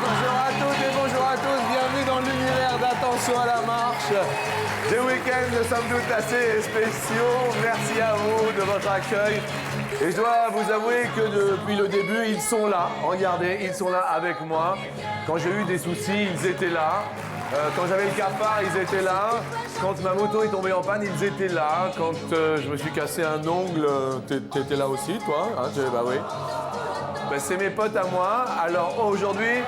Bonjour à toutes et bonjour à tous, bienvenue dans l'univers d'Attention à la marche. Des week-ends somme toute assez spéciaux, merci à vous de votre accueil. Et je dois vous avouer que depuis le début, ils sont là, regardez, ils sont là avec moi. Quand j'ai eu des soucis, ils étaient là. Quand j'avais le cafard, ils étaient là. Quand ma moto est tombée en panne, ils étaient là. Quand je me suis cassé un ongle, t'étais là aussi, toi hein, bah oui. Ben, c'est mes potes à moi. Alors aujourd'hui,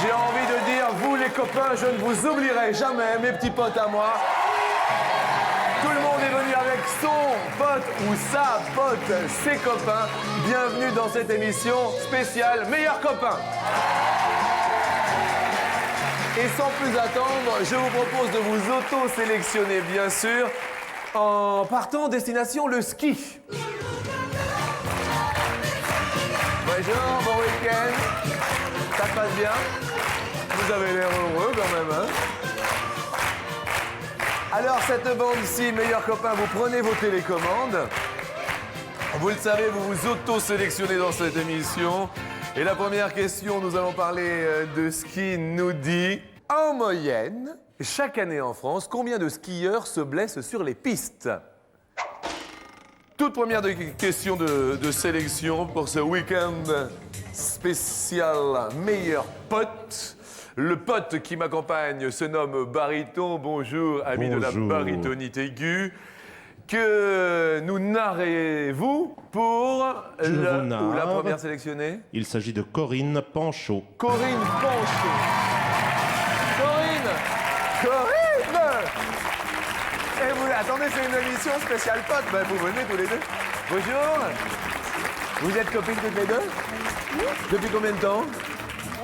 j'ai envie de dire, vous les copains, je ne vous oublierai jamais, mes petits potes à moi. Tout le monde est venu avec son pote ou sa pote, ses copains. Bienvenue dans cette émission spéciale Meilleurs copains. Et sans plus attendre, je vous propose de vous auto-sélectionner, bien sûr, en partant destination le ski. Bonjour, bon week-end. Ça se passe bien? Vous avez l'air heureux quand même, hein? Alors, cette bande-ci, meilleurs copains, vous prenez vos télécommandes. Vous le savez, vous vous auto-sélectionnez dans cette émission. Et la première question, nous allons parler de ski, nous dit, en moyenne, chaque année en France, combien de skieurs se blessent sur les pistes? Toute première question de sélection pour ce week-end spécial meilleur pote. Le pote qui m'accompagne se nomme Baryton. Bonjour, ami de la barytonite aiguë. Que nous narrez-vous pour la première sélectionnée? Il s'agit de Corinne Panchaud. Corinne Panchaud. Corinne! Et vous, attendez, c'est une émission spéciale pote. Ben, vous venez tous les deux. Bonjour. Vous êtes copines toutes les deux? Oui. Depuis combien de temps?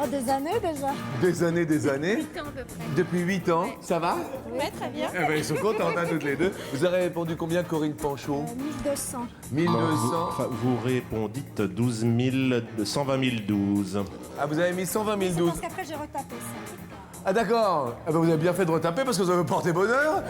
Oh, des années déjà. Des années, des années. 8 ans à peu près. Depuis 8 ans. Ça va? Oui, très bien. Eh ben, ils sont contents, hein, toutes les deux. Vous avez répondu combien, Corinne Panchaud? 1200. 1200. Vous répondîtes 120 012. Ah, vous avez mis 120 C'est 012. parce qu'après j'ai retapé ça. Ah d'accord, ah, ben, vous avez bien fait de retaper parce que vous avez porté bonheur.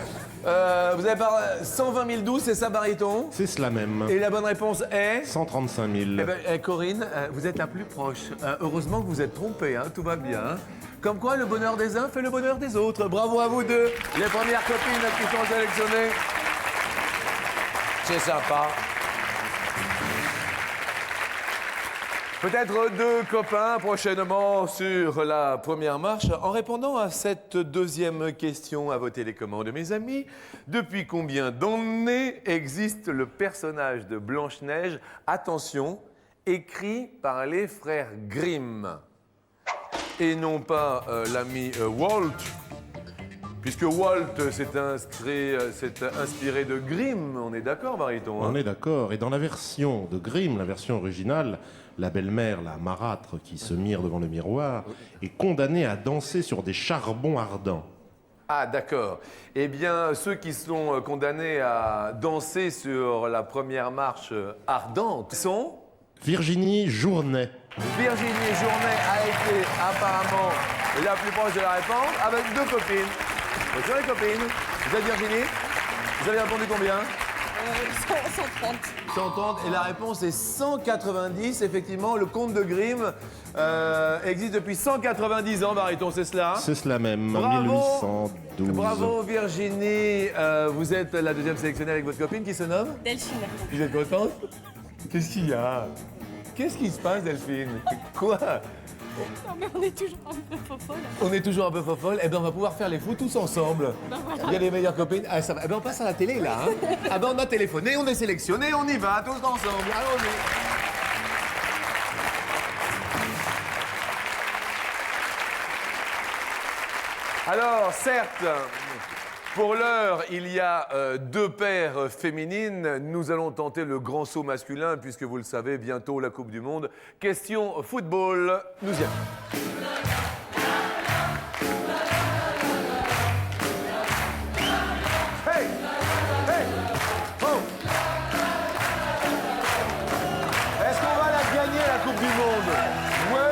Vous avez par 120 012, c'est ça, Baryton? C'est cela même. Et la bonne réponse est 135 000. Eh ben, Corinne, vous êtes la plus proche. Heureusement que vous êtes trompée, hein, tout va bien. Comme quoi, le bonheur des uns fait le bonheur des autres. Bravo à vous deux, les premières copines qui sont sélectionnées. C'est sympa. Peut-être deux copains prochainement sur la première marche. En répondant à cette deuxième question à vos télécommandes, mes amis, depuis combien d'années existe le personnage de Blanche-Neige, attention, écrit par les frères Grimm? Et non pas l'ami Walt, puisque Walt s'est inspiré de Grimm, on est d'accord, Baryton? On est d'accord. Et dans la version de Grimm, la version originale, la belle-mère, la marâtre qui se mire devant le miroir, est condamnée à danser sur des charbons ardents. Ah, d'accord. Eh bien, ceux qui sont condamnés à danser sur la première marche ardente sont... Virginie Journet. Virginie Journet a été apparemment la plus proche de la réponse avec deux copines. Bonjour les copines. Vous êtes Virginie? Vous avez répondu combien? 130. 130 et la réponse est 190. Effectivement, le conte de Grimm existe depuis 190 ans, Baryton, c'est cela? C'est cela même, Bravo. 1812. Bravo Virginie. Vous êtes la deuxième sélectionnée avec votre copine qui se nomme? Delphine. Vous êtes contente? Qu'est-ce qu'il y a? Qu'est-ce qui se passe, Delphine? Quoi? Non mais on est toujours un peu fofolle. On est toujours un peu fofolle. Eh bien, on va pouvoir faire les fous tous ensemble. Voilà. Il y a les meilleures copines. Ah, ça va. Eh bien, on passe à la télé, là. Hein. Ah ben, on a téléphoné, on est sélectionné, on y va, tous ensemble. Allons-y. Alors, certes, pour l'heure, il y a deux paires féminines. Nous allons tenter le grand saut masculin, puisque vous le savez, bientôt la Coupe du Monde. Question football, nous y allons. Hey! Hey! Oh! Est-ce qu'on va la gagner, la Coupe du Monde? Ouais?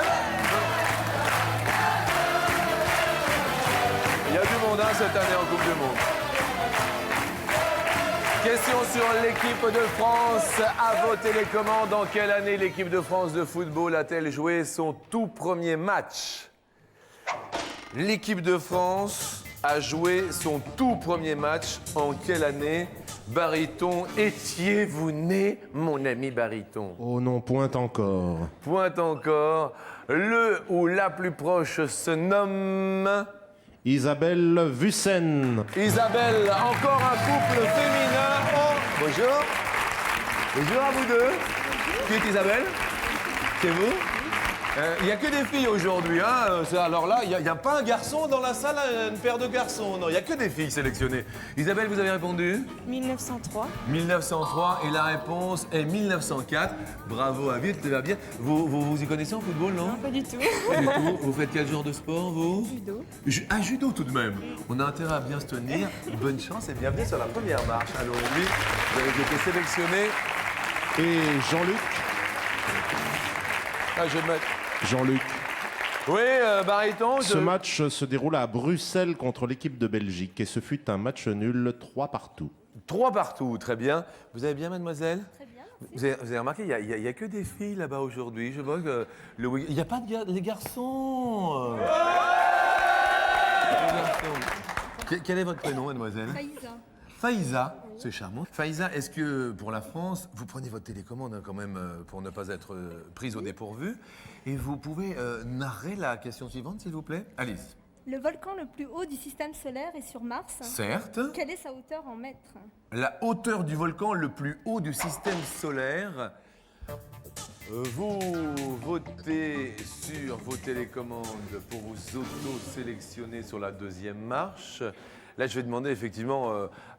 Il y a du monde hein, cette année en Coupe du Monde. Question sur l'équipe de France à vos télécommandes. En quelle année l'équipe de France de football a-t-elle joué son tout premier match? L'équipe de France a joué son tout premier match en quelle année? Baryton, étiez-vous né, mon ami Baryton? Oh non, point encore. Point encore. Le ou la plus proche se nomme... Isabelle Vussen. Isabelle, encore un couple féminin. Oh, bonjour. Bonjour à vous deux. Qui est Isabelle? C'est vous? Il n'y a que des filles aujourd'hui. Hein. Alors là, il n'y a pas un garçon dans la salle, une paire de garçons. Non, il n'y a que des filles sélectionnées. Isabelle, vous avez répondu? 1903. 1903 et la réponse est 1904. Bravo à vous, ça va bien. Vous y connaissez en football, non? Pas du tout. Pas du tout. Vous faites quel genre de sport, vous? Judo. Judo tout de même. On a intérêt à bien se tenir. Bonne chance et bienvenue sur la première marche. Allons-y. Vous avez été sélectionné. Et Jean-Luc. Ah, je vais mettre... Jean-Luc. Oui, Baryton. Ce match se déroule à Bruxelles contre l'équipe de Belgique et ce fut un match nul 3-3. 3 partout, très bien. Vous allez bien, mademoiselle? Très bien. Vous avez remarqué, il n'y a que des filles là-bas aujourd'hui. Je vois que il n'y a pas de les garçons. Les garçons. Quel est votre prénom, mademoiselle? Faïza. Faïza, c'est charmant. Faïza, est-ce que pour la France, vous prenez votre télécommande hein, quand même pour ne pas être prise au dépourvu et vous pouvez narrer la question suivante, s'il vous plaît? Alice. Le volcan le plus haut du système solaire est sur Mars. Certes. Quelle est sa hauteur en mètres? La hauteur du volcan le plus haut du système solaire. Vous votez sur vos télécommandes pour vous auto-sélectionner sur la deuxième marche. Là, je vais demander effectivement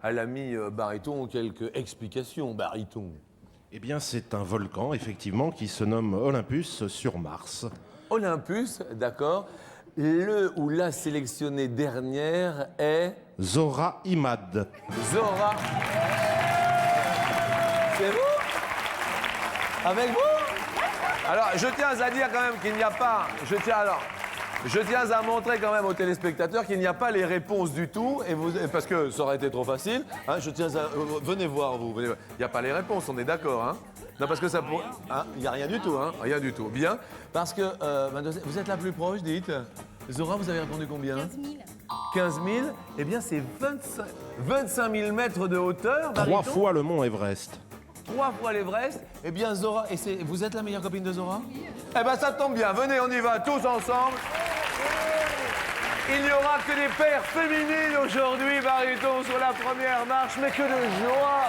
à l'ami Baryton quelques explications. Baryton. Eh bien, c'est un volcan, effectivement, qui se nomme Olympus sur Mars. Olympus, d'accord. Le ou la sélectionnée dernière est... Zora Imad. Zora. C'est vous? Avec vous? Alors, je tiens à dire quand même qu'il n'y a pas... Je tiens à montrer quand même aux téléspectateurs qu'il n'y a pas les réponses du tout, parce que ça aurait été trop facile. Hein, venez voir, vous. Il n'y a pas les réponses, on est d'accord. Hein? Non, parce que ça pourrait... Il n'y a rien du tout, hein? Rien du tout. Bien. Parce que, vous êtes la plus proche, dites. Zora, vous avez répondu combien? 15 000. 15 000. Eh bien, c'est 25 000 mètres de hauteur. 3 Baryton. fois le mont Everest. 3 fois l'Everest. Eh bien, Zora, vous êtes la meilleure copine de Zora? Eh bien, ça tombe bien. Venez, on y va tous ensemble. Il n'y aura que des paires féminines aujourd'hui, Baryton, sur la première marche, mais que de joie.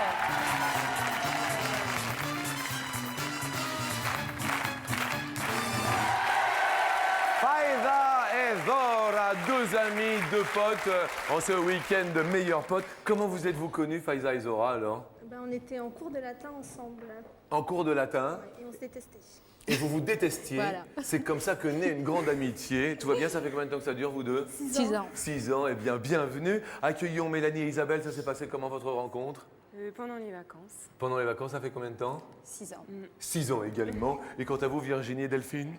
Faïza et Zora, 2 amis, 2 potes, en ce week-end de meilleurs potes. Comment vous êtes-vous connus, Faïza et Zora, alors? On était en cours de latin ensemble. En cours de latin. Et on se détestait. Et vous vous détestiez. Voilà. C'est comme ça que naît une grande amitié. Tout va bien, ça fait combien de temps que ça dure, vous deux? 6 ans. 6 ans, eh bien, bienvenue. Accueillons Mélanie et Isabelle. Ça s'est passé comment, votre rencontre? Pendant les vacances. Pendant les vacances, ça fait combien de temps? 6 ans. 6 ans également. Et quant à vous, Virginie et Delphine?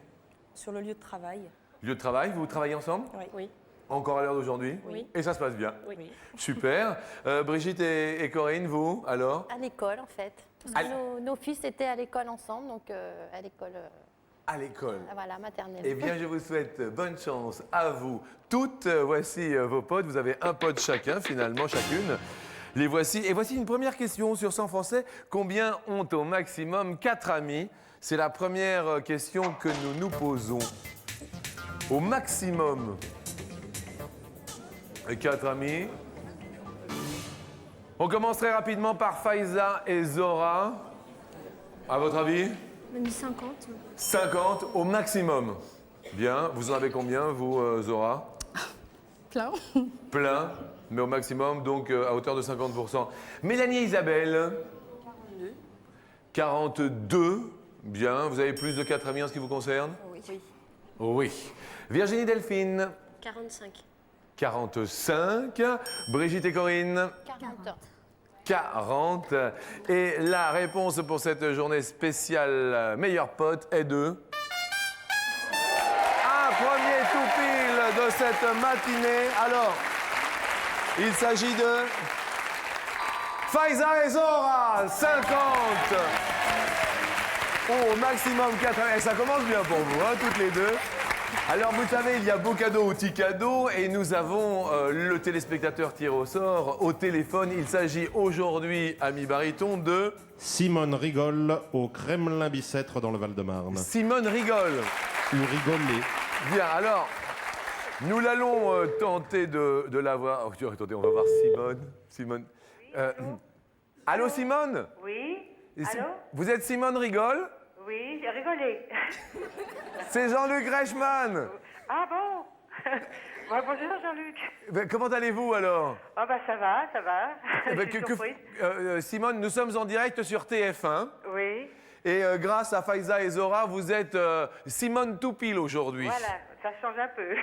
Sur le lieu de travail. Lieu de travail, vous travaillez ensemble? Oui. Encore à l'heure d'aujourd'hui? Oui. Et ça se passe bien? Oui. Super. Brigitte et Corinne, vous, alors? À l'école, en fait. Parce que nos fils étaient à l'école ensemble, donc à l'école, À l'école. voilà, maternelle. Eh bien, je vous souhaite bonne chance à vous toutes. Voici vos potes. Vous avez un pote chacun, finalement, chacune. Les voici. Et voici une première question sur 100 Français. Combien ont au maximum 4 amis? C'est la première question que nous nous posons. Au maximum, 4 amis. On commence très rapidement par Faïza et Zora. À votre avis? Même 50. 50 au maximum. Bien. Vous en avez combien, vous, Zora? Plein. Plein, mais au maximum, donc à hauteur de 50%. Mélanie et Isabelle? 42. 42. Bien. Vous avez plus de 4 amis en ce qui vous concerne? Oui. Oui. Virginie Delphine? 45. 45. Brigitte et Corinne? 40. 40. Et la réponse pour cette journée spéciale meilleur pote est de... Un premier tout pile de cette matinée. Alors, il s'agit de Faiza et Zora, 50. Au maximum 80. Et ça commence bien pour vous, hein, toutes les deux. Alors, vous savez, il y a beau cadeau ou petit cadeau et nous avons le téléspectateur tiré au sort au téléphone. Il s'agit aujourd'hui, ami baryton, de Simone rigole au Kremlin-Bicêtre dans le Val-de-Marne. Simone rigole. Ou rigoler. Bien, alors, nous l'allons tenter de la voir. Oh, attendez, on va voir Simone. Allô, Simone? Oui. Si- Allô? Vous êtes Simone rigole? Oui, j'ai rigolé. C'est Jean-Luc Reichmann. Ah bon? Ouais, bonjour Jean-Luc. Ben, comment allez-vous alors? Ah bah ça va, ça va. Eh ben, Je suis surprise. Simone, nous sommes en direct sur TF1 Oui, et grâce à Faiza et Zora, vous êtes Simone tout pile aujourd'hui. voilà, ça change un peu.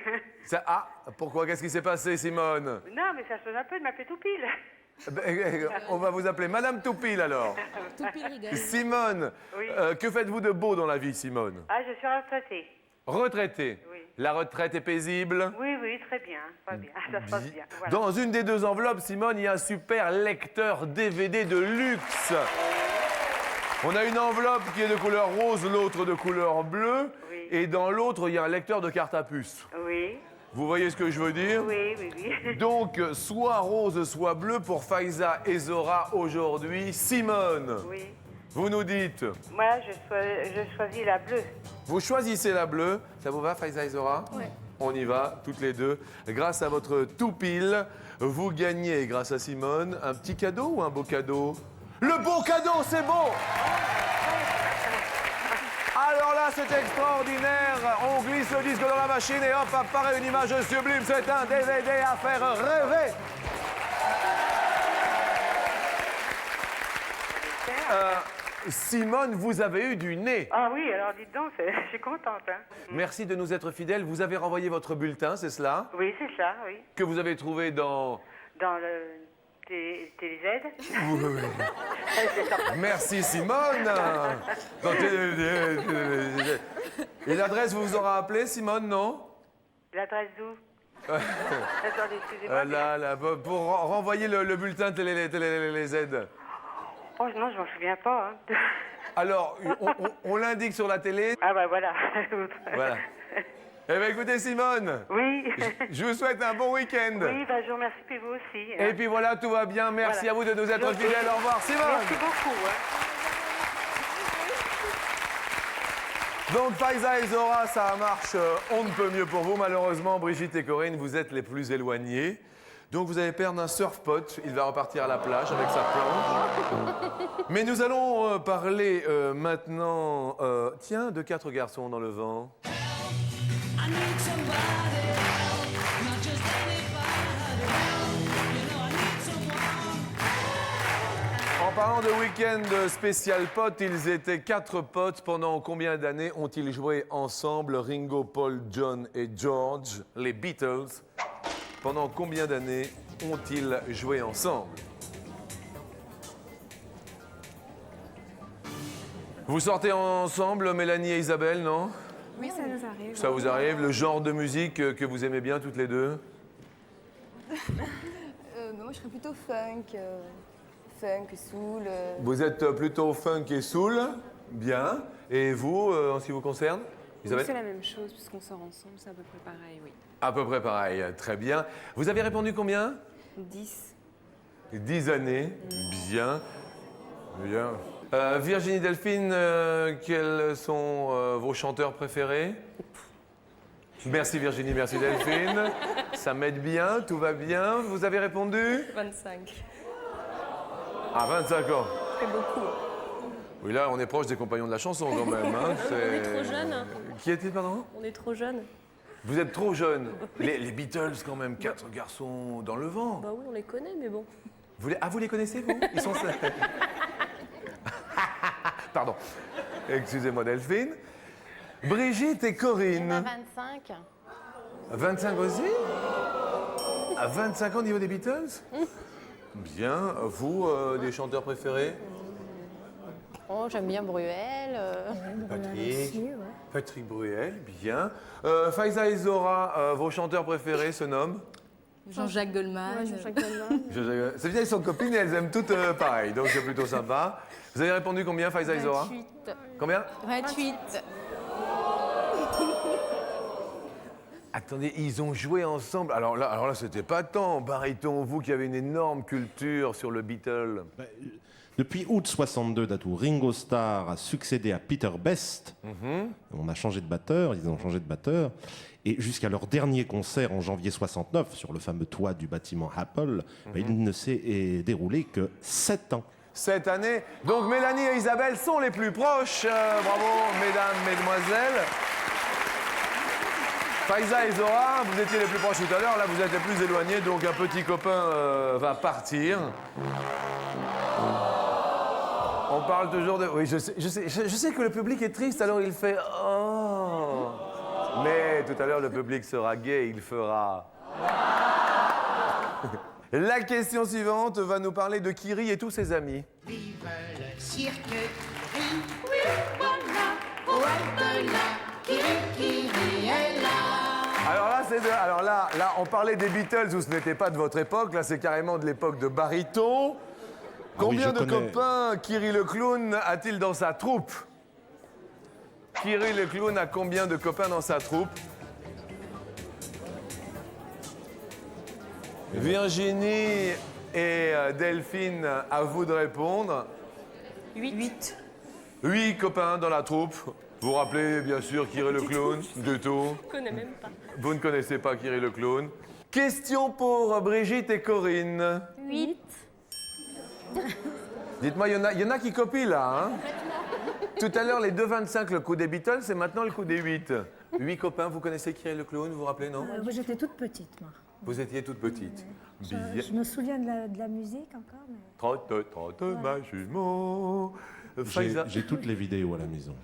Pourquoi? Qu'est-ce qui s'est passé, Simone? Non, mais ça change un peu de m'appeler tout pile. On va vous appeler Madame Toupil alors. Simone, Oui. Que faites-vous de beau dans la vie, Simone? Ah, je suis retraitée. Retraitée. Oui. La retraite est paisible. Oui, oui, très bien, pas bien, ça se passe bien. Voilà. Dans une des deux enveloppes, Simone, il y a un super lecteur DVD de luxe. On a une enveloppe qui est de couleur rose, l'autre de couleur bleue. Oui. Et dans l'autre, il y a un lecteur de carte à puce. Oui, Vous voyez ce que je veux dire? oui, oui, oui. Donc, soit rose, soit bleu pour Faiza et Zora aujourd'hui. Simone, Oui. vous nous dites, Moi, je choisis la bleue. vous choisissez la bleue. Ça vous va, Faiza et Zora? Oui. On y va, toutes les deux. Grâce à votre tout pile, vous gagnez, grâce à Simone, un petit cadeau ou un beau cadeau? Le beau cadeau, c'est beau! Alors là, c'est extraordinaire. On glisse le disque dans la machine et hop, apparaît une image sublime. C'est un DVD à faire rêver. Simone, vous avez eu du nez. Ah oui, alors dites donc, je suis contente. Hein. Merci de nous être fidèles. Vous avez renvoyé votre bulletin, c'est cela? Oui, c'est ça, oui. Que vous avez trouvé dans... Dans le TZ. Merci Simone. Et l'adresse vous aura appelé, Simone, non? L'adresse d'où? Attendez, excusez-moi. Là, pour renvoyer le bulletin Télé Z. Oh non, je m'en souviens pas. Hein. Alors, on l'indique sur la télé. Ah bah voilà. Voilà. Eh bien, écoutez, Simone, Oui. je vous souhaite un bon week-end. Oui, bah je vous remercie, puis vous aussi. hein. Et puis voilà, tout va bien. Merci Voilà. à vous de nous être fidèles. Au revoir, Simone. Merci beaucoup. Hein. Donc, Faiza et Zora, ça marche on ne peut mieux pour vous. Malheureusement, Brigitte et Corinne, vous êtes les plus éloignés. Donc, vous allez perdre un surfpot. Il va repartir à la plage avec sa planche. Mais nous allons parler maintenant, tiens, de 4 garçons dans le vent. En parlant de week-end spécial potes, ils étaient 4 potes. Pendant combien d'années ont-ils joué ensemble, Ringo, Paul, John et George, les Beatles? Pendant combien d'années ont-ils joué ensemble? Vous sortez ensemble, Mélanie et Isabelle, non? Oui, ça nous arrive. Ça vous arrive? Le genre de musique que vous aimez bien toutes les deux? Moi, je serais plutôt funk, soul. Vous êtes plutôt funk et soul, bien. Et vous, en ce qui vous concerne, Isabelle? C'est la même chose, puisqu'on sort ensemble, c'est à peu près pareil, oui. À peu près pareil, très bien. Vous avez répondu combien? 10. 10 années, bien. Bien. Virginie Delphine, quels sont vos chanteurs préférés? Merci Virginie, merci Delphine. Ça m'aide bien, tout va bien. Vous avez répondu? 25. À 25 ans. C'est beaucoup. Oui, là, on est proche des compagnons de la chanson quand même. Hein. On est trop jeunes. Qui est-il, pardon? On est trop jeunes. Vous êtes trop jeune. Les Beatles, quand même, 4 garçons dans le vent. Bah oui, on les connaît, mais bon. Vous les connaissez, vous? Ils sont... Pardon. Excusez-moi, Delphine. Brigitte et Corinne. 25. 25 aussi? À 25 ans au niveau des Beatles? Bien. Vous, des chanteurs préférés? Oh, j'aime bien Bruel. Patrick Bruel, bien. Faiza et Zora, vos chanteurs préférés se nomment? Jean-Jacques Goldman. Ouais, Jean-Jacques Goldman. C'est bien, ils sont copines et elles aiment toutes pareil, donc c'est plutôt sympa. Vous avez répondu combien, Faiza et Zora? 28. Combien? 28. Attendez, ils ont joué ensemble. Alors là, c'était pas tant. Baryton, vous qui avez une énorme culture sur le Beatle. Depuis août 62, Datou, Ringo Starr a succédé à Peter Best. On a changé de batteur, ils ont changé de batteur. Et jusqu'à leur dernier concert en janvier 69, sur le fameux toit du bâtiment Apple, il ne s'est déroulé que 7 ans. Cette année, donc Mélanie et Isabelle sont les plus proches. Bravo, mesdames, mesdemoiselles. Faiza et Zora, vous étiez les plus proches tout à l'heure. Là, vous êtes les plus éloignés, donc un petit copain va partir. On parle toujours de... Oui, je sais que le public est triste, alors il fait... Oh. Mais tout à l'heure, le public sera gai, il fera... La question suivante va nous parler de Kiri et tous ses amis. Vive le cirque Kiri, oui, voilà, poète là, Kiri est là. Alors là, on parlait des Beatles où ce n'était pas de votre époque, là c'est carrément de l'époque de Baryton. Combien de copains Kiri le clown a-t-il dans sa troupe? Kiri le clown a combien de copains dans sa troupe? Virginie et Delphine, à vous de répondre. 8. 8 copains dans la troupe. Vous vous rappelez bien sûr Kiri le clown, du tout. Je connais même pas. Vous ne connaissez pas Kiri le clown. Question pour Brigitte et Corinne. 8. Dites-moi, il y en a qui copient là, hein? Tout à l'heure, les 2,25, le coup des Beatles, c'est maintenant le coup des 8. 8 copains, vous connaissez Kiri le clown, vous vous rappelez, non? J'étais toute petite, moi. Vous étiez toute petite. Je me souviens de la musique encore, mais... Trotte, ma jument. Faiza. J'ai toutes les vidéos à la maison.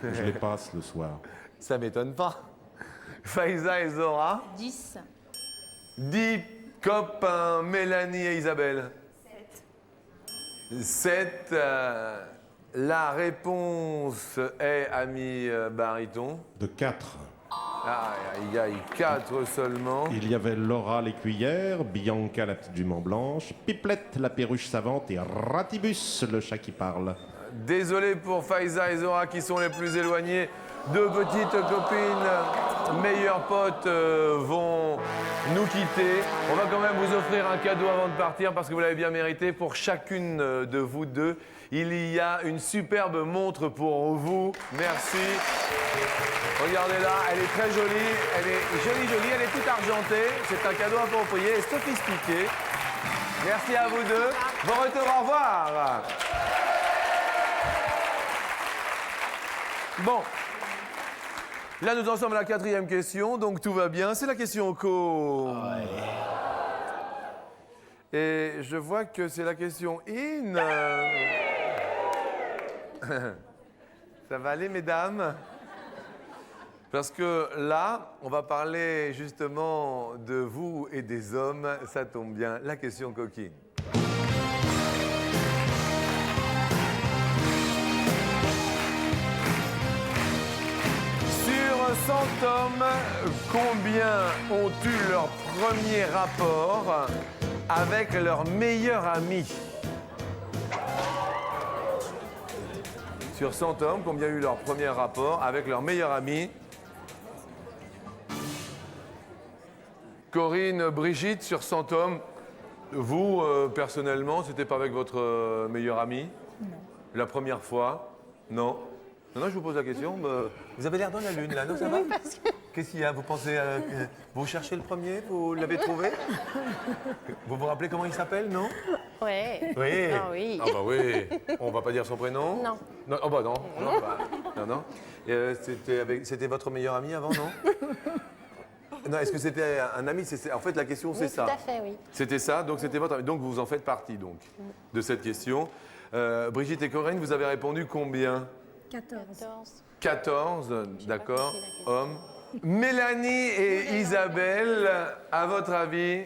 Je les passe le soir. Ça m'étonne pas. Faiza et Zora. 10. 10 copains, Mélanie et Isabelle. 7. La réponse est, ami Baryton. De 4. Il y a 4 seulement. Il y avait Laura l'écuyère, Bianca la petite jument blanche, Pipelette la perruche savante et Ratibus le chat qui parle. Désolé pour Faiza et Zora qui sont les plus éloignés. 2 petites copines, meilleures potes vont nous quitter. On va quand même vous offrir un cadeau avant de partir parce que vous l'avez bien mérité. Pour chacune de vous deux, il y a une superbe montre pour vous. Merci. Regardez-la, elle est très jolie. Elle est jolie, elle est toute argentée. C'est un cadeau approprié et sophistiqué. Merci à vous deux. Bon retour, au revoir. Bon. Là, nous en sommes à la 4e question, donc tout va bien. C'est la question co. Et je vois que c'est la question in. Ça va aller, mesdames? Parce que là, on va parler justement de vous et des hommes. Ça tombe bien, la question coquine. Sur 100 hommes, combien ont eu leur premier rapport avec leur meilleur ami? Sur 100 hommes, combien ont eu leur premier rapport avec leur meilleur ami? Corinne, Brigitte, sur 100 hommes, vous, personnellement, c'était pas avec votre meilleur ami? Non. La première fois? Non? Non, je vous pose la question. Vous avez l'air dans la lune, là, non, ça va? Qu'est-ce qu'il y a? Vous pensez... vous cherchez le premier? Vous l'avez trouvé? Vous vous rappelez comment il s'appelle, non? Ouais. Oui. Ah oui. Ah bah oui. On va pas dire son prénom? Non. Non, oh bah non. Non, bah, non. C'était votre meilleur ami avant, non? Non, est-ce que c'était un ami? En fait, la question, c'est Oui, ça. tout à fait, oui. C'était ça, donc c'était votre ami. Donc vous en faites partie, donc, de cette question. Brigitte et Corinne, vous avez répondu combien? 14. 14, d'accord. Hommes. Mélanie et Isabelle, à votre avis?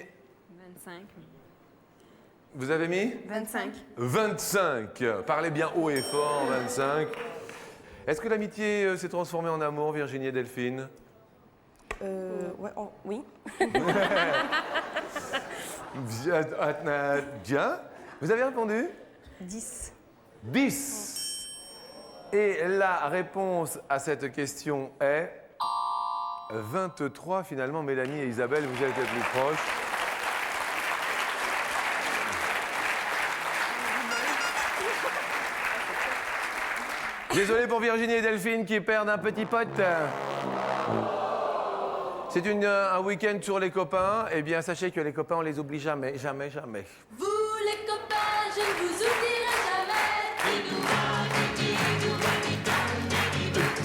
25. Vous avez mis? 25. 25. Parlez bien haut et fort, 25. Est-ce que l'amitié s'est transformée en amour, Virginie et Delphine? Ouais. Oui. Bien. Vous avez répondu 10. 10. Et la réponse à cette question est 23. Finalement, Mélanie et Isabelle, vous êtes les plus proches. Désolé pour Virginie et Delphine qui perdent un petit pote. C'est un week-end sur les copains. Eh bien, sachez que les copains, on les oublie jamais, jamais, jamais. Vous les copains, je ne vous oublierai jamais.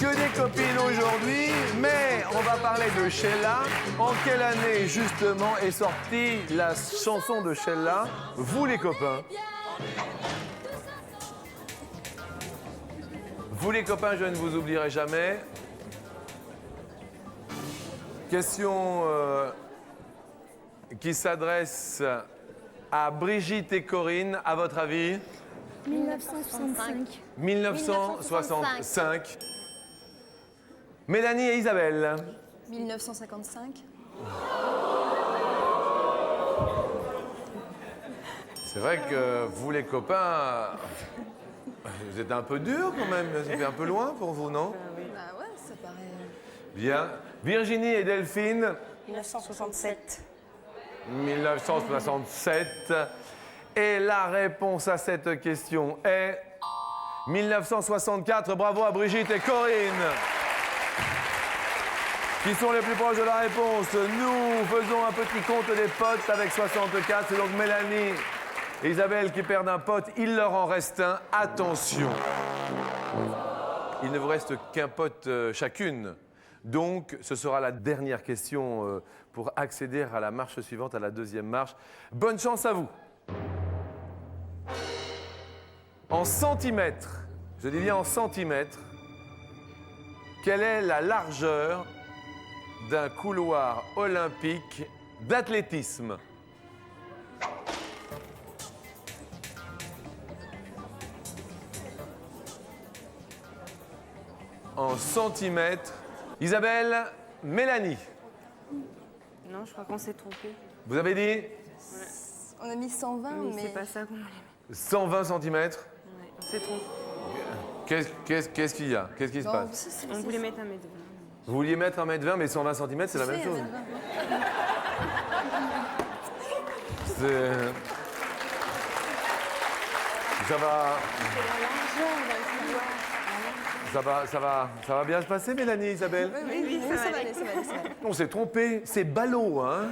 Que des copines aujourd'hui, mais on va parler de Sheila. En quelle année, justement, est sortie la chanson de Sheila, Vous les copains? Vous les copains, je ne vous oublierai jamais. Question qui s'adresse à Brigitte et Corinne, à votre avis? 1965. 1965. Mélanie et Isabelle. 1955. C'est vrai que vous les copains, vous êtes un peu durs quand même, ça fait un peu loin pour vous, non? Bah ouais, ça paraît... Bien. Virginie et Delphine. 1967. 1967. Et la réponse à cette question est 1964. Bravo à Brigitte et Corinne, qui sont les plus proches de la réponse. Nous faisons un petit compte des potes avec 64. C'est donc Mélanie et Isabelle qui perdent un pote. Il leur en reste un. Attention. Il ne vous reste qu'un pote chacune. Donc, ce sera la dernière question pour accéder à la marche suivante, à la deuxième marche. Bonne chance à vous. En centimètres, je dis bien en centimètres, quelle est la largeur d'un couloir olympique d'athlétisme? En centimètres. Isabelle, Mélanie. Non, je crois qu'on s'est trompé. Vous avez dit On a mis 120, Mais mais... c'est pas ça qu'on allait 120 centimètres. mettre. Ouais, on s'est trompé. Qu'est-ce qu'il y a? Qu'est-ce qui se passe? On voulait mettre un mètre. Vous vouliez mettre 1m20, mais 120 cm, c'est la même chose. Ça va... Ça va bien se passer, Mélanie, Isabelle? Oui, ça va aller, ça va aller, ça va aller. On s'est trompé, c'est ballot, hein?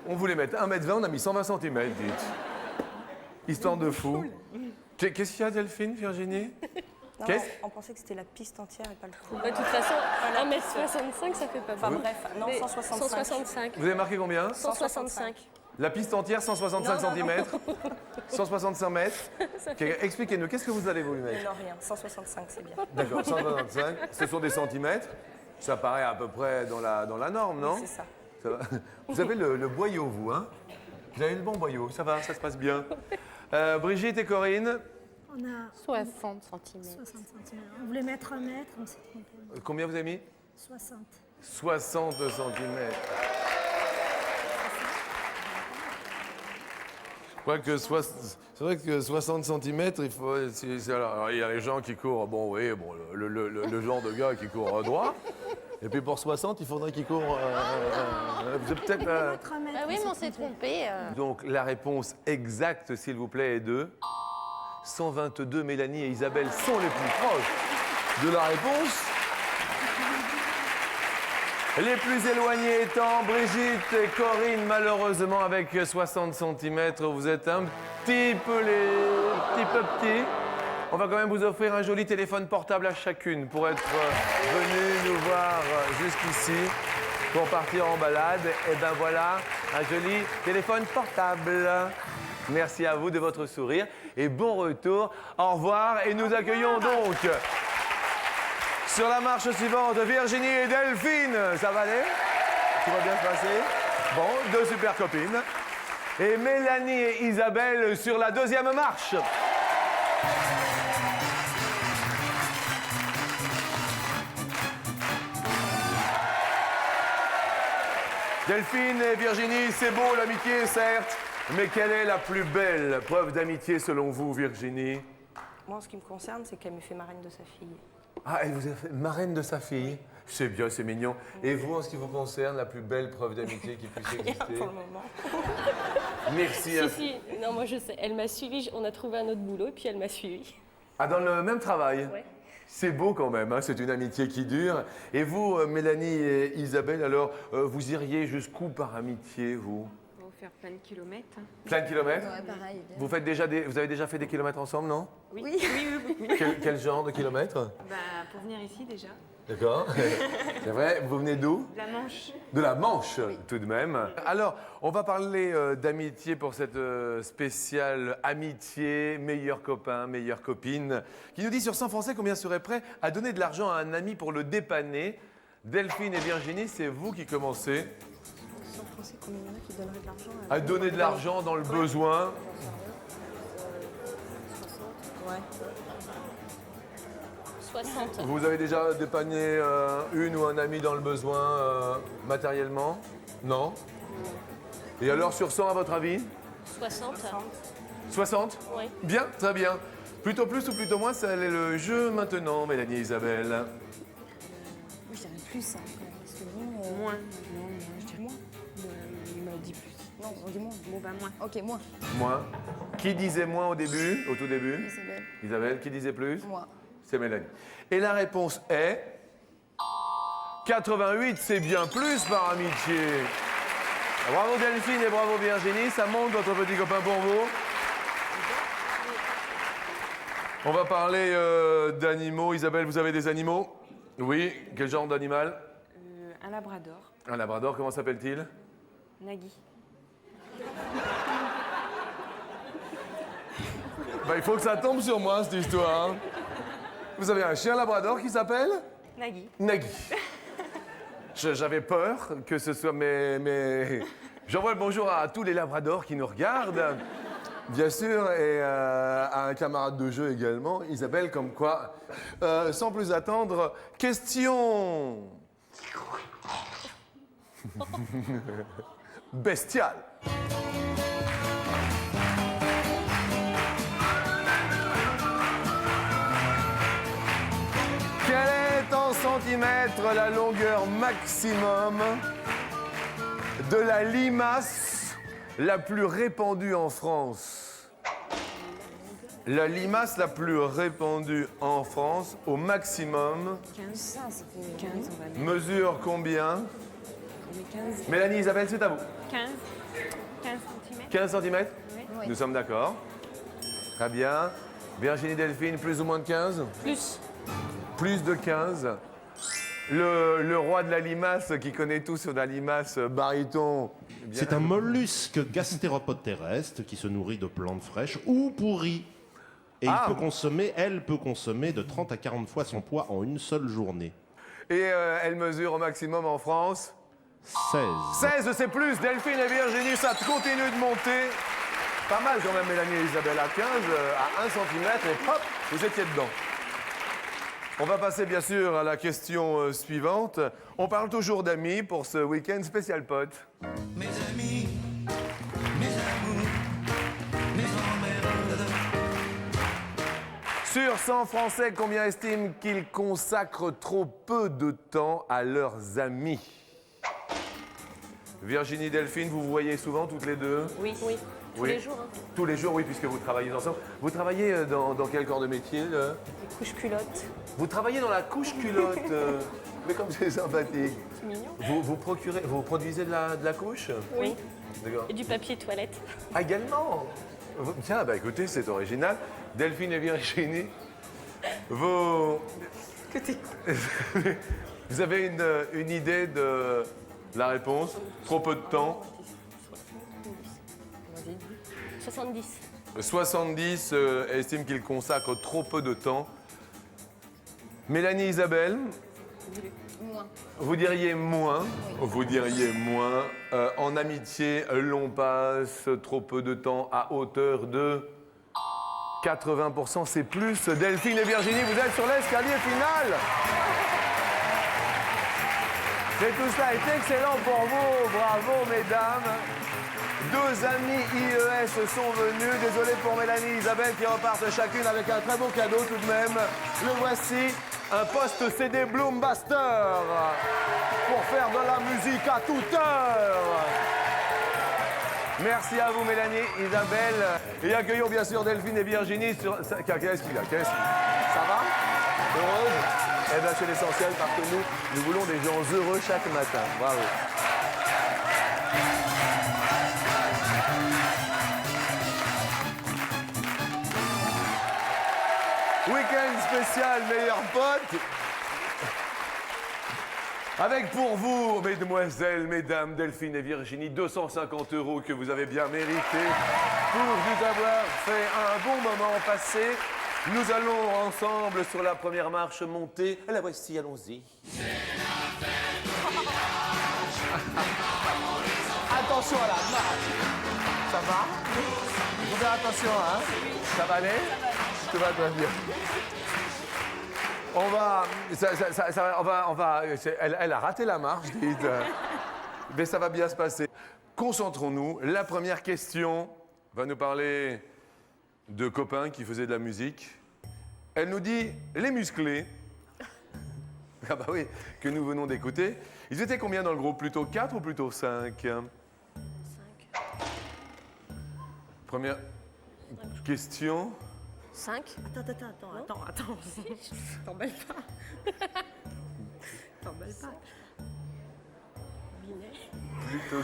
On voulait mettre 1m20, on a mis 120 cm, dites. Histoire de fou. Qu'est-ce qu'il y a, Delphine, Virginie? Non, on pensait que c'était la piste entière et pas le trou. De toute façon, 1m65, ça fait pas Enfin beaucoup. bref, non, Mais 165. 165. Vous avez marqué combien? 165. La piste entière, 165 cm. 165 mètres. Expliquez-nous, qu'est-ce que vous allez vous lui mettre? Non, rien, 165, c'est bien. D'accord, 165. Ce sont des centimètres. Ça paraît à peu près dans la norme, non? C'est ça. Ça va. Vous avez le boyau, vous, hein? Vous avez le bon boyau, ça va, ça se passe bien. Brigitte et Corinne, On a 60 cm. 60 cm. On voulait mettre 1 mètre, on s'est trompé. combien vous avez mis? 60. 60 cm. Je crois que c'est vrai que 60 cm, il faut. Alors, il y a les gens qui courent, bon, oui, bon, le genre de gars qui court droit. Et puis pour 60, il faudrait qu'il court. Peut-être. Ah oui, mais on s'est trompé. Donc la réponse exacte, s'il vous plaît, est de 122. Mélanie et Isabelle sont les plus proches de la réponse. Les plus éloignés étant Brigitte et Corinne, malheureusement avec 60 cm, vous êtes un petit peu petits. On va quand même vous offrir un joli téléphone portable à chacune pour être venue nous voir jusqu'ici, pour partir en balade. Et ben voilà, un joli téléphone portable. Merci à vous de votre sourire et bon retour. Au revoir et nous accueillons donc sur la marche suivante Virginie et Delphine. Ça va aller? Tout va bien se passer? Bon, deux super copines. Et Mélanie et Isabelle sur la deuxième marche. Delphine et Virginie, c'est beau l'amitié, certes, mais quelle est la plus belle preuve d'amitié selon vous, Virginie? Moi, en ce qui me concerne, c'est qu'elle me fait marraine de sa fille. Ah, elle vous a fait marraine de sa fille? C'est bien, c'est mignon. Et vous, en ce qui vous concerne, la plus belle preuve d'amitié qui puisse Rien exister? pour le moment. Merci. Si. Non, moi, je sais. Elle m'a suivi. On a trouvé un autre boulot et puis elle m'a suivi. Ah, dans le même travail? Ouais. C'est beau quand même, hein, c'est une amitié qui dure. Et vous, Mélanie et Isabelle, alors, vous iriez jusqu'où par amitié, vous? On va faire plein de kilomètres. Hein. Plein de kilomètres? Ouais, pareil. Vous avez déjà fait des kilomètres ensemble, non? Oui. Quel genre de kilomètres? Bah, pour venir ici déjà. D'accord. C'est vrai, vous venez d'où? La Manche. De la Manche, tout de même. Alors, on va parler d'amitié pour cette spéciale amitié, meilleur copain, meilleure copine, qui nous dit sur 100 Français combien serait prêt à donner de l'argent à un ami pour le dépanner. Delphine et Virginie, c'est vous qui commencez En français, combien il y en a qui donneraient de l'argent à donner de l'argent dans le besoin. 60. Vous avez déjà dépanné une ou un ami dans le besoin matériellement? Non? Et alors, sur 100, à votre avis? 60. 60? Oui. Bien, très bien. Plutôt plus ou plutôt moins, ça est le jeu maintenant, Mélanie et Isabelle. Moi, je dirais plus, hein, quand même, parce que bon, Moins. je dirais moins. Il m'a dit plus. Non, on dit moins. Bon, bah, moins. Ok, moins. Moins. Qui disait moins au début, au tout début? Isabelle. Isabelle, qui disait plus? Moi. C'est Mélanie. Et la réponse est 88, c'est bien plus par amitié. Bravo Delphine et bravo Virginie, ça monte votre petit copain pour vous. On va parler d'animaux. Isabelle, vous avez des animaux? Oui, quel genre d'animal? Un labrador. Un labrador, comment s'appelle-t-il? Nagui. Bah, il faut que ça tombe sur moi, cette histoire. Hein. Vous avez un chien labrador qui s'appelle? Nagui. Nagui. J'avais peur que ce soit mes... J'envoie le bonjour à tous les labradors qui nous regardent, bien sûr, et à un camarade de jeu également, Isabelle, comme quoi. Sans plus attendre, question... bestiale. Quelle est en centimètres la longueur maximum de la limace la plus répandue en France? La limace la plus répandue en France, au maximum, 15. 15, on va mettre. mesure combien? On met 15. Mélanie, Isabelle, c'est à vous. 15. 15 cm. 15 cm? Oui. Nous sommes d'accord. Très bien. Virginie, Delphine, plus ou moins de 15? Plus. Plus de 15. Le roi de la limace, qui connaît tout sur la limace, baryton. Eh bien, C'est un mollusque gastéropode terrestre qui se nourrit de plantes fraîches ou pourries. Et elle peut consommer de 30 à 40 fois son poids en une seule journée. Et elle mesure au maximum en France? 16. 16, c'est plus. Delphine et Virginie, ça continue de monter. Pas mal quand même, Mélanie et Isabelle, à 15, à 1 cm, et hop, vous étiez dedans. On va passer bien sûr à la question suivante. On parle toujours d'amis pour ce week-end spécial pote. Mes amis, mes amours, mes emmerdes. Sur 100 Français, combien estiment qu'ils consacrent trop peu de temps à leurs amis? Virginie, Delphine, vous vous voyez souvent toutes les deux? Oui. Tous les jours. Hein. Tous les jours, oui, puisque vous travaillez ensemble. Vous travaillez dans quel corps de métier là? Les couches culottes. Vous travaillez dans la couche culotte. Mais comme c'est sympathique. C'est mignon. Vous produisez de la couche? Oui. D'accord. Et du papier toilette. Ah, également? Tiens, bah écoutez, c'est original. Delphine et Virginie, vous avez une idée de la réponse? Trop peu de temps? 70. 70 estiment qu'ils consacrent trop peu de temps. Mélanie, Isabelle? Moins. Vous diriez moins. Vous diriez moins. En amitié, l'on passe trop peu de temps à hauteur de 80%, c'est plus. Delphine et Virginie, vous êtes sur l'escalier final. Mais tout cela est excellent pour vous. Bravo, mesdames. 2 amis IES sont venus. Désolé pour Mélanie et Isabelle qui repartent chacune avec un très beau cadeau tout de même. Le voici, un poste CD Bloombuster pour faire de la musique à toute heure. Merci à vous, Mélanie, Isabelle. Et accueillons bien sûr Delphine et Virginie sur... Qu'est-ce qu'il a? Ça va? Heureuse? Eh bien, c'est l'essentiel parce que nous voulons des gens heureux chaque matin. Bravo. Week-end spécial meilleur pote. Avec pour vous, mesdemoiselles, mesdames, Delphine et Virginie, 250 € que vous avez bien mérité pour vous avoir fait un bon moment passé. Nous allons ensemble sur la première marche monter. La voici, allons-y. Attention à la marche. Ça va? Il faut faire attention, hein? Ça va aller? Tout va bien. Elle a raté la marche, dites. Mais ça va bien se passer. Concentrons-nous. La première question va nous parler de copains qui faisaient de la musique. Elle nous dit les musclés. Ah bah oui, que nous venons d'écouter. Ils étaient combien dans le groupe? Plutôt 4 ou plutôt 5? 5. Première question. 5. Attends. T'emballes pas. T'emballes pas. Plutôt.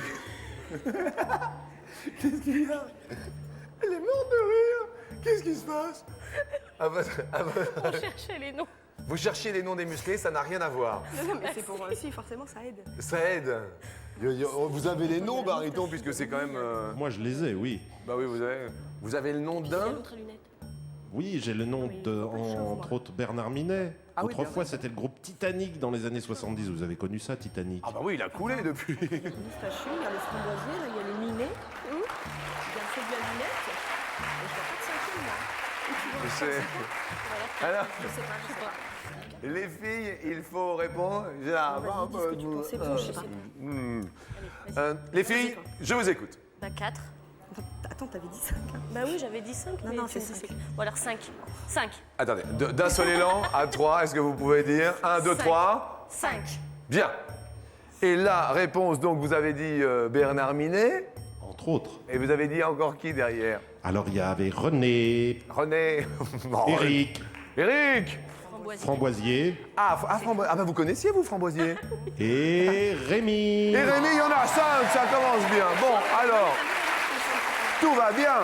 Qu'est-ce qu'il y a? Elle est morte de rire. Qu'est-ce qui se passe? On cherchait les noms. Vous cherchiez les noms des musclés, ça n'a rien à voir. Non, mais c'est pour si, forcément, ça aide. Ça aide. Vous avez les noms, baryton, puisque c'est quand même... Moi, je les ai, oui. Bah oui, vous avez le nom d'un... Oui, j'ai le nom de, entre autres, Bernard Minet. Ah oui, Autrefois, c'était le groupe Titanic dans les années 70. Vous avez connu ça, Titanic? Ah bah oui, il a coulé depuis. Il y a le moustachu, il y a le framboisier, là, il y a le minet. Il y a le fait de la lunette. Et je vois pas de cinquième, là. C'est... Alors, Je sais pas. les filles, il faut répondre. Les filles, je vous écoute. Bah 4. Attends, t'avais dit 5. Bah oui, j'avais dit 5. Non, c'est 5. Bon alors 5. 5. Attendez, d'un seul élan à 3, est-ce que vous pouvez dire 1, 2, 3 5. Bien. Et la réponse, donc, vous avez dit Bernard Minet. Entre autres. Et vous avez dit encore qui derrière? Alors, il y avait René, René. Eric, Eric. Framboisier Ah bah vous connaissiez, vous, Framboisier? et Rémi. Et Rémi, il y en a 5, ça commence bien. Bon, alors, tout va bien.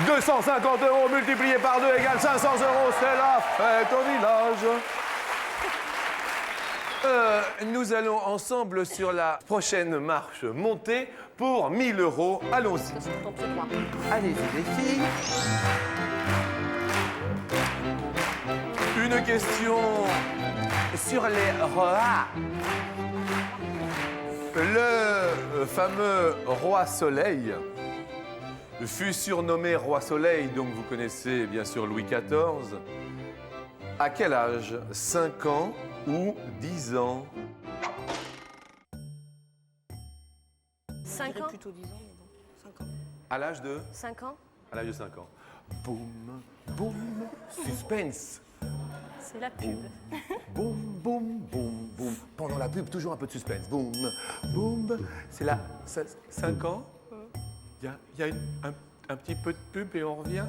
250 € multiplié par 2 égale 500 €, c'est la fête au village. Nous allons ensemble sur la prochaine marche montée pour 1 000 €. Allons-y. Allez-y, les filles. Une question sur les rois. Le fameux roi Soleil fut surnommé roi Soleil, donc vous connaissez bien sûr Louis XIV. À quel âge? 5 ans ou 10 ans? 5 ans. Plutôt 10 ans, mais bon, 5 ans. À l'âge de? 5 ans. À l'âge de 5 ans. Boum, boum, suspense. C'est la pub. Boum, boum, boum, boum. Pendant la pub, toujours un peu de suspense. Boum, boum. C'est là, 5 ans. Il y a un petit peu de pub et on revient.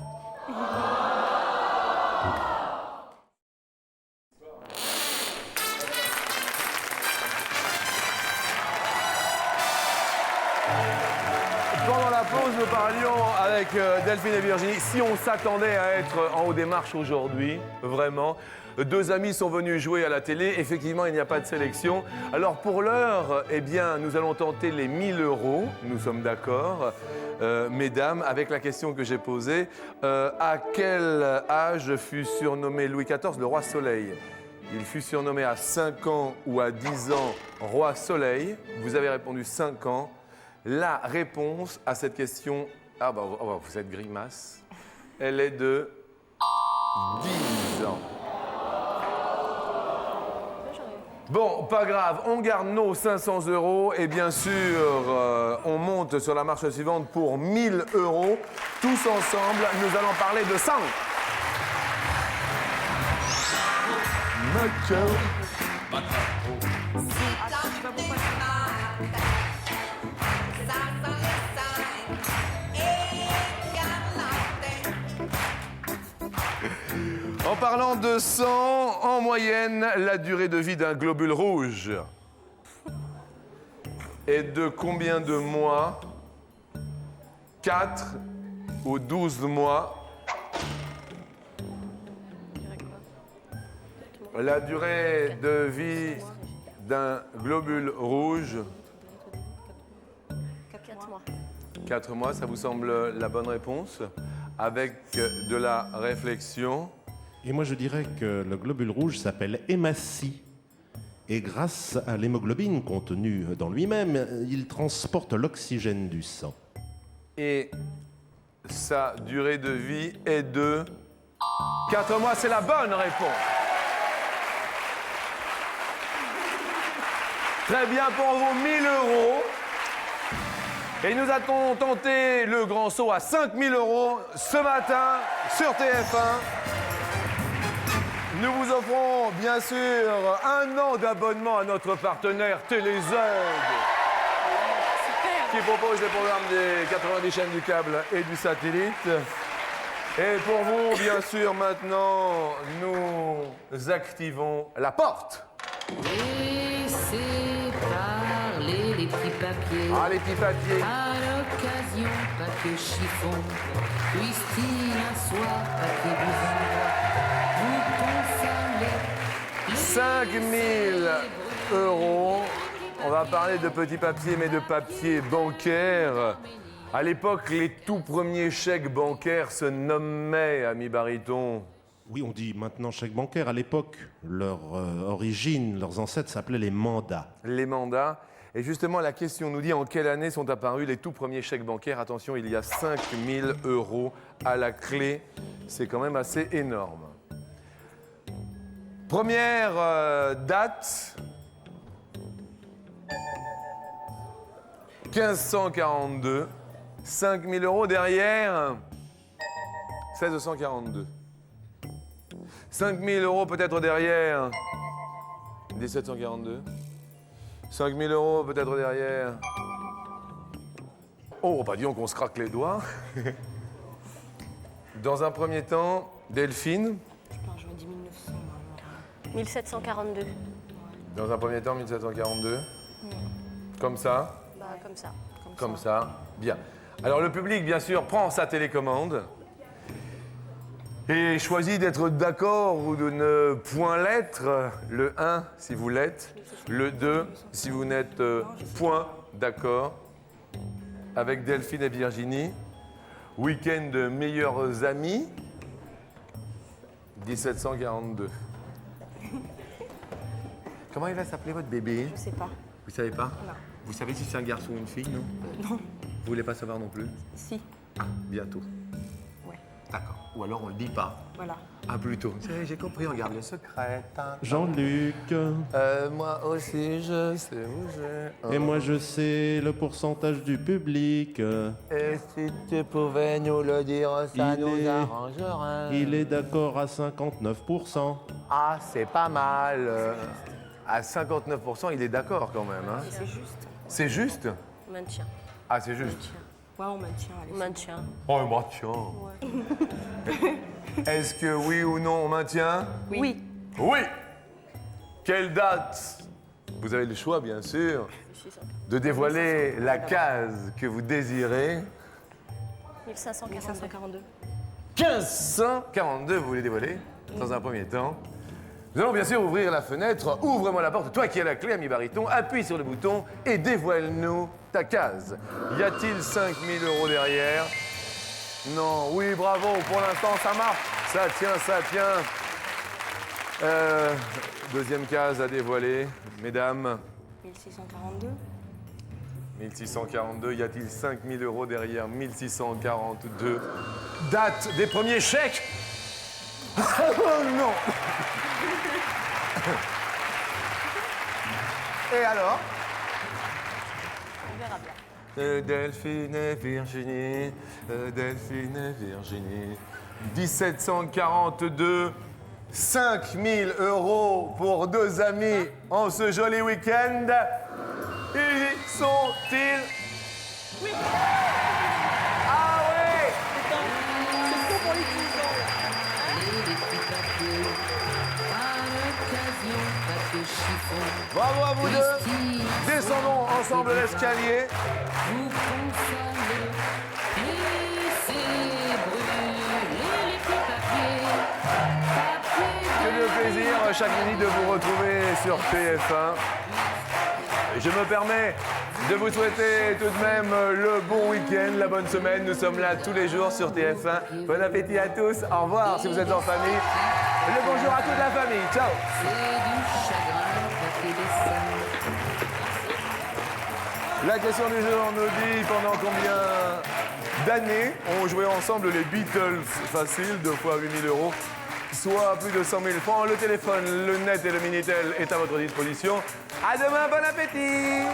Pendant la pause, nous parlions avec Delphine et Virginie. Si on s'attendait à être en haut des marches aujourd'hui, vraiment, 2 amis sont venus jouer à la télé. Effectivement, il n'y a pas de sélection. Alors pour l'heure, eh bien, nous allons tenter les 1 000 €. Nous sommes d'accord, mesdames, avec la question que j'ai posée. À quel âge fut surnommé Louis XIV le roi Soleil? Il fut surnommé à 5 ans ou à 10 ans roi Soleil. Vous avez répondu 5 ans. La réponse à cette question, cette grimace, elle est de 10 ans. Bon, pas grave, on garde nos 500 € et bien sûr, on monte sur la marche suivante pour 1000 €. Tous ensemble, nous allons parler de 5. En parlant de sang, en moyenne, la durée de vie d'un globule rouge est de combien de mois? 4 ou 12 mois? La durée de vie d'un globule rouge? 4 mois. 4 mois, ça vous semble la bonne réponse? Avec de la réflexion. Et moi, je dirais que le globule rouge s'appelle hématie. Et grâce à l'hémoglobine contenue dans lui-même, il transporte l'oxygène du sang. Et sa durée de vie est de 4 mois. C'est la bonne réponse. Très bien pour vous, 1000 €. Et nous avons tenté le grand saut à 5000 € ce matin sur TF1. Nous vous offrons bien sûr 1 an d'abonnement à notre partenaire Télézède, qui propose des programmes des 90 chaînes du câble et du satellite. Et pour vous, bien sûr, maintenant, nous activons la porte. Laissez parler les petits papiers. Ah, les petits papiers. À l'occasion, papier chiffon, Christine à soie, papier bouton, bouton salé. 5000 €. On va parler de petits papiers, mais de papier bancaire. À l'époque, les tout premiers chèques bancaires se nommaient, ami Baryton. Oui, on dit maintenant chèque bancaire. À l'époque, leur origine, leurs ancêtres s'appelaient les mandats. Les mandats. Et justement, la question nous dit en quelle année sont apparus les tout premiers chèques bancaires. Attention, il y a 5000 € à la clé. C'est quand même assez énorme. Première date, 1542. 5000 € derrière, 1642. 5000 € peut-être derrière, 1742. 5000 € peut-être derrière. Oh, bah disons qu'on se craque les doigts. Dans un premier temps, Delphine. J'aurais dit 1900. 1742. Dans un premier temps, 1742. Comme ça. Bah, comme ça. Comme ça. Bien. Alors le public, bien sûr, prend sa télécommande et choisit d'être d'accord ou de ne point l'être. Le 1, si vous l'êtes. Le 2, si vous n'êtes point d'accord. Avec Delphine et Virginie. Week-end de meilleurs amis. 1742. Comment il va s'appeler votre bébé? Je sais pas. Vous savez pas? Non. Vous savez si c'est un garçon ou une fille, non? Non. Vous voulez pas savoir non plus? Si. Ah, bientôt. Ouais. D'accord. Ou alors on le dit pas. Voilà. Ah, plutôt. J'ai compris, on garde le secret. Jean-Luc. Moi aussi, je sais où j'ai. Et moi, je sais le pourcentage du public. Et si tu pouvais nous le dire, ça nous arrangerait. Il est d'accord à 59%. Ah, c'est pas mal. À 59%, il est d'accord quand même. Hein. C'est juste. C'est juste? Maintien. Ah, c'est juste. Ouais, on maintient. Allez, Maintien. Oh, on maintient. Est-ce que oui ou non, on maintient? Oui. Oui. Quelle date? Vous avez le choix, bien sûr, de dévoiler la case que vous désirez. 1542. 1542, vous voulez dévoiler? Dans un premier temps. Nous allons bien sûr ouvrir la fenêtre. Ouvre-moi la porte. Toi qui as la clé, ami Baryton, appuie sur le bouton et dévoile-nous ta case. Y a-t-il 5000 € derrière? Non. Oui, bravo. Pour l'instant, ça marche. Ça tient, ça tient. Deuxième case à dévoiler, mesdames. 1642. 1642. Y a-t-il 5000 € derrière? 1642. Date des premiers chèques? Oh non! Et alors? On verra bien. Delphine et Virginie, Delphine et Virginie. 1742, 5000 € pour 2 amis en ce joli week-end. Y sont-ils? Oui. Ah oui! C'est trop pour les 10 ans. Bravo à vous deux. Descendons ensemble l'escalier. Vous consolez, laissez brûler les petits papiers. Que de plaisir chaque midi de vous retrouver sur TF1. Je me permets de vous souhaiter tout de même le bon week-end, la bonne semaine. Nous sommes là tous les jours sur TF1. Bon appétit à tous. Au revoir si vous êtes en famille. Le bonjour à toute la famille. Ciao. La question du jour nous dit pendant combien d'années ont joué ensemble les Beatles? Facile, 2 fois 8 000 €, soit plus de 100 000 francs. Le téléphone, le net et le Minitel est à votre disposition. À demain, bon appétit!